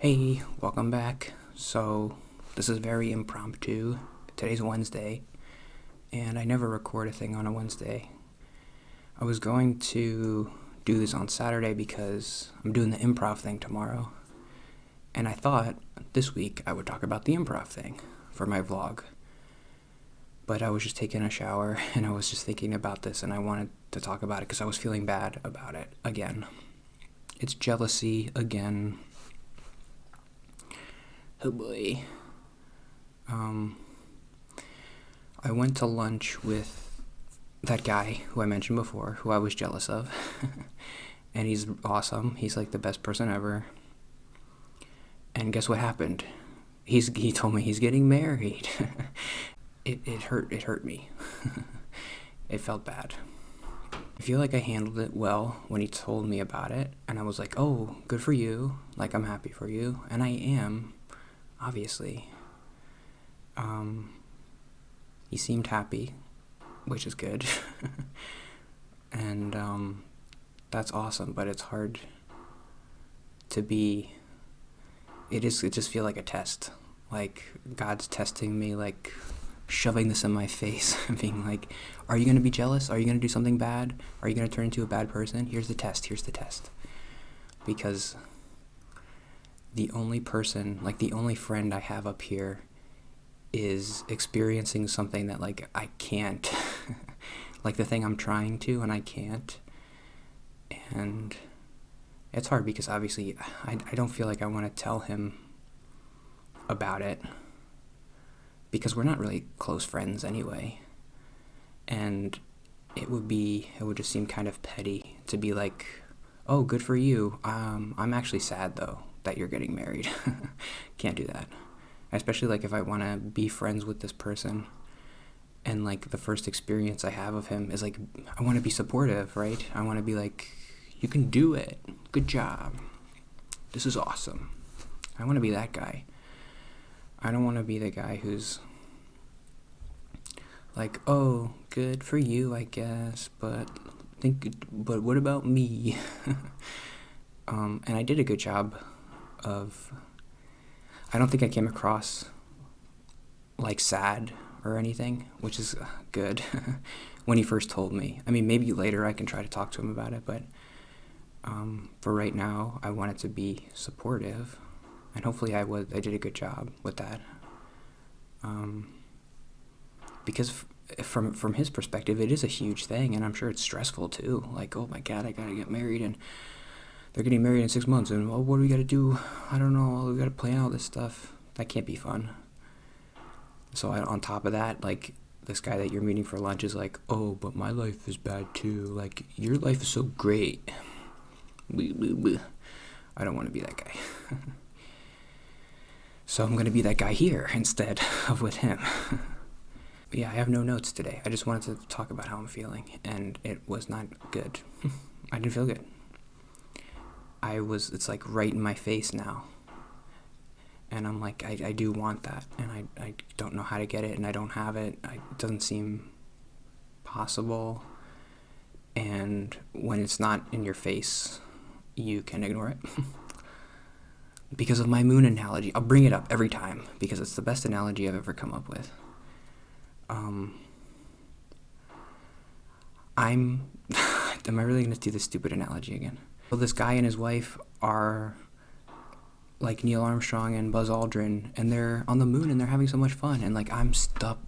Hey, welcome back. So, this is very impromptu. Today's Wednesday, and I never record a thing on a Wednesday. I was going to do this on Saturday because I'm doing the improv thing tomorrow, and I thought this week I would talk about the improv thing for my vlog. But I was just taking a shower, and I was just thinking about this, and I wanted to talk about it because I was feeling bad about it again. It's jealousy again. Oh boy. I went to lunch with that guy who I mentioned before, who I was jealous of. And he's awesome. He's like the best person ever. And guess what happened? He told me he's getting married. It hurt me. It felt bad. I feel like I handled it well when he told me about it, and I was like, oh, good for you. Like, I'm happy for you. And I am, obviously. He seemed happy, which is good. And that's awesome, but it's hard to be. It just feel like a test. Like God's testing me, like shoving this in my face and being like, are you going to be jealous? Are you going to do something bad? Are you going to turn into a bad person? Here's the test. Because the only person, like the only friend I have up here is experiencing something that like I can't. Like the thing I'm trying to and I can't. And it's hard because obviously I don't feel like I want to tell him about it because we're not really close friends anyway. And it would just seem kind of petty to be like, oh, good for you. I'm actually sad though that you're getting married. Can't do that. Especially like if I want to be friends with this person and like the first experience I have of him is like, I want to be supportive, right? I want to be like, you can do it. Good job. This is awesome. I want to be that guy. I don't want to be the guy who's like, oh, good for you, I guess, but what about me? And I did a good job of, I don't think I came across like sad or anything, which is good. When he first told me. I mean, maybe later I can try to talk to him about it, but for right now, I wanted to be supportive, and hopefully I did a good job with that. Because from his perspective, it is a huge thing, and I'm sure it's stressful too. Like, oh my God, I gotta get married, and they're getting married in 6 months, and what do we gotta do? I don't know. We gotta plan all this stuff. That can't be fun. So on top of that, like, this guy that you're meeting for lunch is like, oh, but my life is bad too. Like, your life is so great. I don't want to be that guy. So I'm going to be that guy here instead of with him. Yeah, I have no notes today. I just wanted to talk about how I'm feeling, and it was not good. I didn't feel good. It's like right in my face now. And I'm like, I do want that, and I don't know how to get it, and I don't have it. It doesn't seem possible. And when it's not in your face, you can ignore it. Because of my moon analogy. I'll bring it up every time, because it's the best analogy I've ever come up with. Am I really going to do this stupid analogy again? Well, this guy and his wife are like Neil Armstrong and Buzz Aldrin, and they're on the moon and they're having so much fun, and like I'm stuck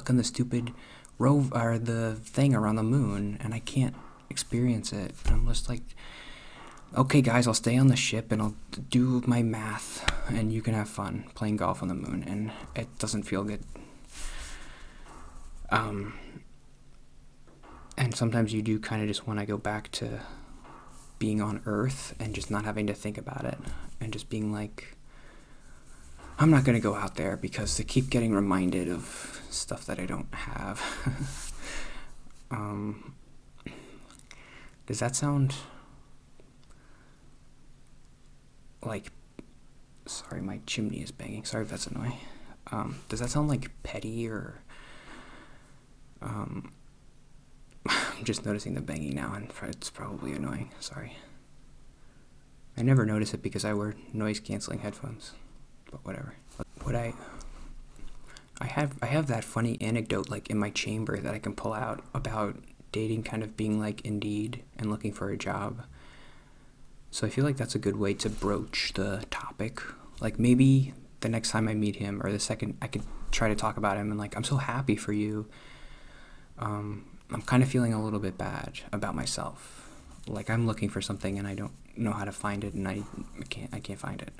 in the stupid or the thing around the moon, and I can't experience it. And I'm just like, okay guys, I'll stay on the ship and I'll do my math, and you can have fun playing golf on the moon, and it doesn't feel good. And sometimes you do kind of just want to go back to being on Earth and just not having to think about it, and just being like, I'm not going to go out there because they keep getting reminded of stuff that I don't have. Does that sound like, sorry, my chimney is banging. Sorry if that's annoying. Does that sound like petty or, I'm just noticing the banging now, and it's probably annoying. Sorry. I never notice it because I wear noise-canceling headphones, but whatever. What I have that funny anecdote like in my chamber that I can pull out about dating kind of being like Indeed and looking for a job. So I feel like that's a good way to broach the topic. Like maybe the next time I meet him or the second I could try to talk about him and like, I'm so happy for you. I'm kind of feeling a little bit bad about myself. Like I'm looking for something and I don't know how to find it and I can't find it.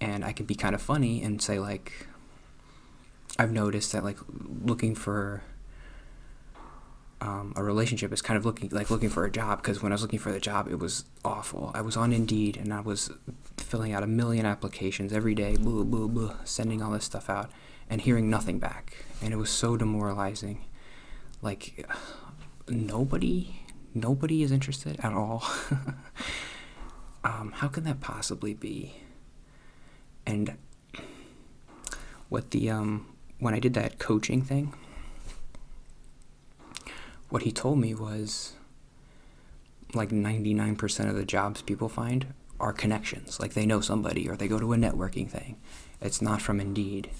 And I could be kind of funny and say like, I've noticed that like looking for a relationship is kind of looking for a job, because when I was looking for the job, it was awful. I was on Indeed and I was filling out 1 million applications every day, sending all this stuff out and hearing nothing back. And it was so demoralizing. Like nobody is interested at all. How can that possibly be? And what when I did that coaching thing, what he told me was like 99% of the jobs people find are connections. Like they know somebody or they go to a networking thing. It's not from Indeed.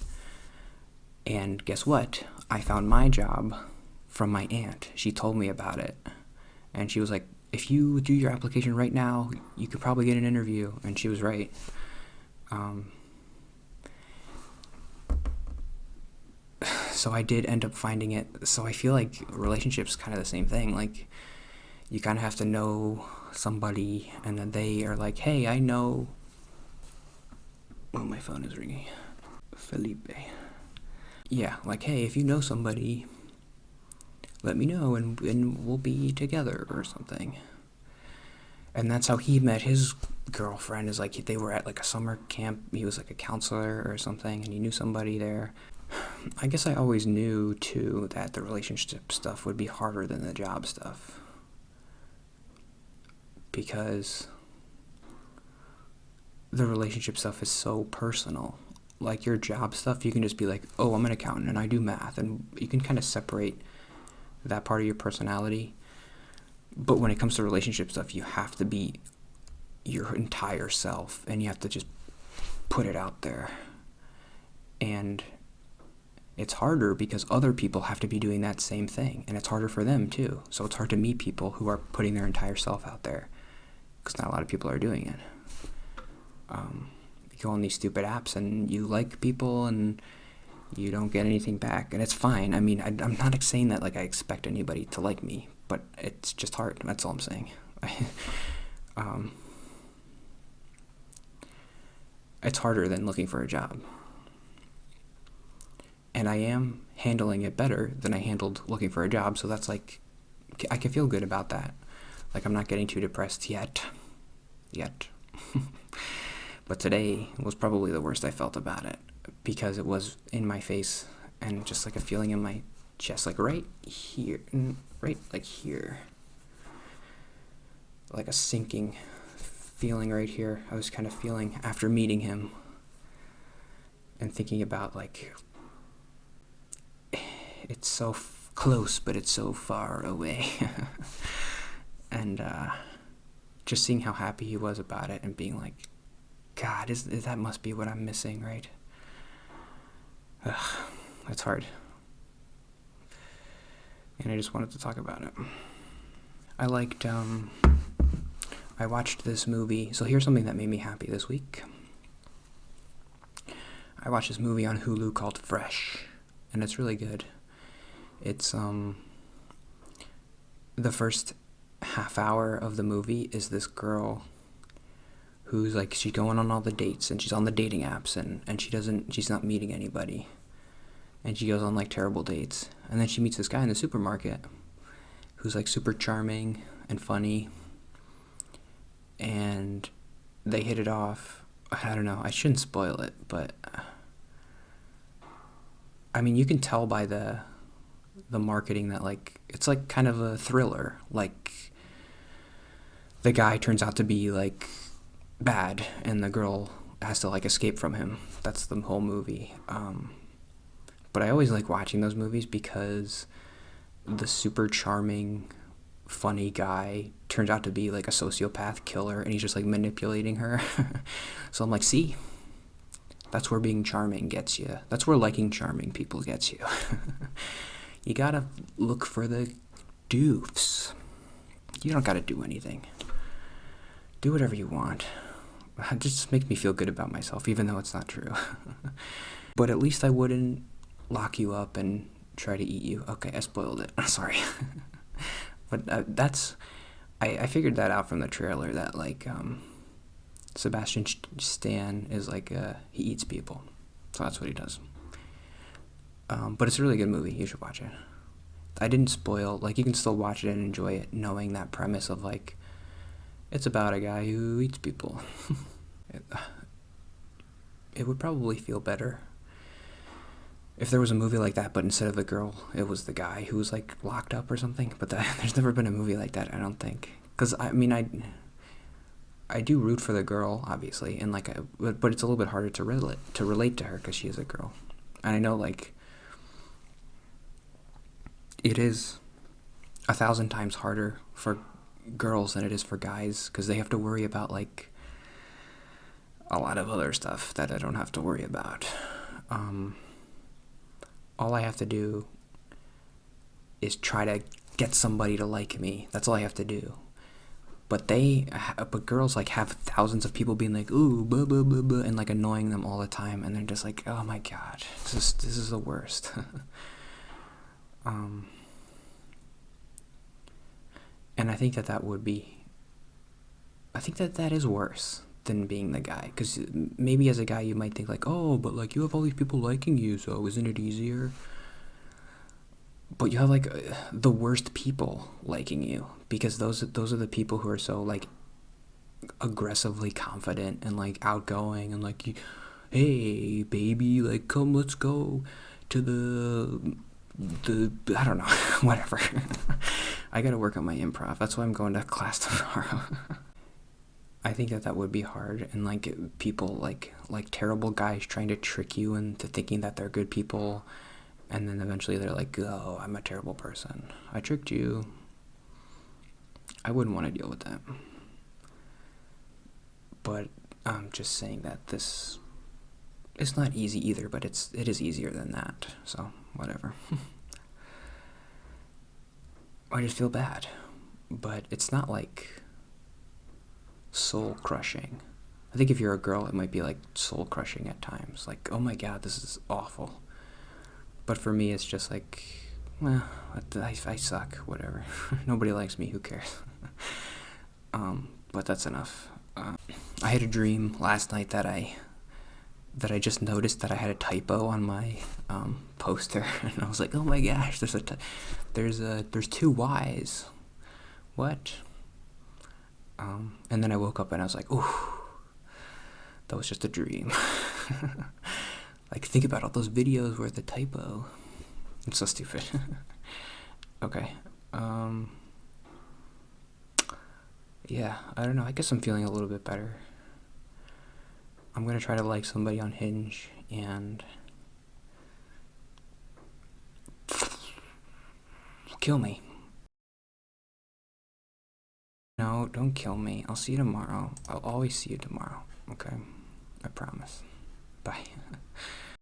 And guess what? I found my job from my aunt. She told me about it. And she was like, if you do your application right now, you could probably get an interview. And she was right. So I did end up finding it. So I feel like relationships kind of the same thing. Like you kind of have to know somebody and then they are like, hey, I know. Oh, my phone is ringing. Felipe. Yeah, like, hey, if you know somebody, let me know and we'll be together or something. And that's how he met his girlfriend, is like they were at like a summer camp. He was like a counselor or something and he knew somebody there. I guess I always knew too that the relationship stuff would be harder than the job stuff, because the relationship stuff is so personal. Like your job stuff, you can just be like, oh, I'm an accountant and I do math, and you can kind of separate that part of your personality. But when it comes to relationship stuff, you have to be your entire self and you have to just put it out there. And it's harder because other people have to be doing that same thing, and it's harder for them too. So it's hard to meet people who are putting their entire self out there, because not a lot of people are doing it. You go on these stupid apps and you like people and you don't get anything back, and it's fine. I mean, I'm not saying that like I expect anybody to like me, but it's just hard. That's all I'm saying. It's harder than looking for a job. And I am handling it better than I handled looking for a job, so that's like, I can feel good about that. Like I'm not getting too depressed yet. But today was probably the worst I felt about it, because it was in my face and just like a feeling in my chest, like right here, right like here. Like a sinking feeling right here. I was kind of feeling after meeting him and thinking about like, it's so close, but it's so far away. And just seeing how happy he was about it and being like, God, that must be what I'm missing, right? That's hard. And I just wanted to talk about it. I watched this movie. So here's something that made me happy this week. I watched this movie on Hulu called Fresh, and it's really good. It's the first half hour of the movie is this girl who's like, she's going on all the dates and she's on the dating apps and she's not meeting anybody, and she goes on like terrible dates, and then she meets this guy in the supermarket who's like super charming and funny, and they hit it off. I don't know, I shouldn't spoil it, but I mean, you can tell by the marketing that like it's like kind of a thriller. Like the guy turns out to be like bad and the girl has to like escape from him. That's the whole movie. But I always like watching those movies because the super charming funny guy turns out to be like a sociopath killer, and he's just like manipulating her. So I'm like, see, that's where being charming gets you. That's where liking charming people gets you. You gotta look for the doofs. You don't gotta do anything. Do whatever you want. It just makes me feel good about myself, even though it's not true. But at least I wouldn't lock you up and try to eat you. Okay, I spoiled it. Sorry. But I figured that out from the trailer, that like Sebastian Stan is like he eats people, so that's what he does. But it's a really good movie. You should watch it. I didn't spoil, like, you can still watch it and enjoy it knowing that premise of like it's about a guy who eats people. It would probably feel better if there was a movie like that, but instead of the girl, it was the guy who was like locked up or something. But there's never been a movie like that, I don't think. Because I mean, I do root for the girl, obviously, and like, but it's a little bit harder to relate to her because she is a girl, and I know like it is 1,000 times harder for girls than it is for guys, because they have to worry about like a lot of other stuff that I don't have to worry about. All I have to do is try to get somebody to like me. That's all I have to do. But girls like have thousands of people being like, ooh, blah, blah, blah, blah, and like annoying them all the time. And they're just like, oh my God, this is the worst. And I think that is worse than being the guy. Because maybe as a guy you might think like, oh, but like you have all these people liking you, so isn't it easier? But you have like the worst people liking you, because those are the people who are so like aggressively confident and like outgoing and like, hey baby, like come, let's go to the I don't know, whatever. I gotta work on my improv. That's why I'm going to class tomorrow. I think that would be hard, and like people like terrible guys trying to trick you into thinking that they're good people, and then eventually they're like, oh, I'm a terrible person, I tricked you. I wouldn't want to deal with that. But I'm just saying that it's not easy either, but it is easier than that, so whatever. I just feel bad, but it's not like soul crushing. I think if you're a girl, it might be like soul crushing at times, like, oh my God, this is awful. But for me, it's just like, well, I suck, whatever. Nobody likes me, who cares? But that's enough. I had a dream last night that I just noticed that I had a typo on my poster, and I was like, oh my gosh, there's two Y's. What? And then I woke up and I was like, ooh, that was just a dream. Like, think about all those videos where the typo. It's so stupid. Okay. Yeah, I don't know. I guess I'm feeling a little bit better. I'm gonna try to like somebody on Hinge and kill me. No, don't kill me. I'll see you tomorrow. I'll always see you tomorrow. Okay? I promise. Bye.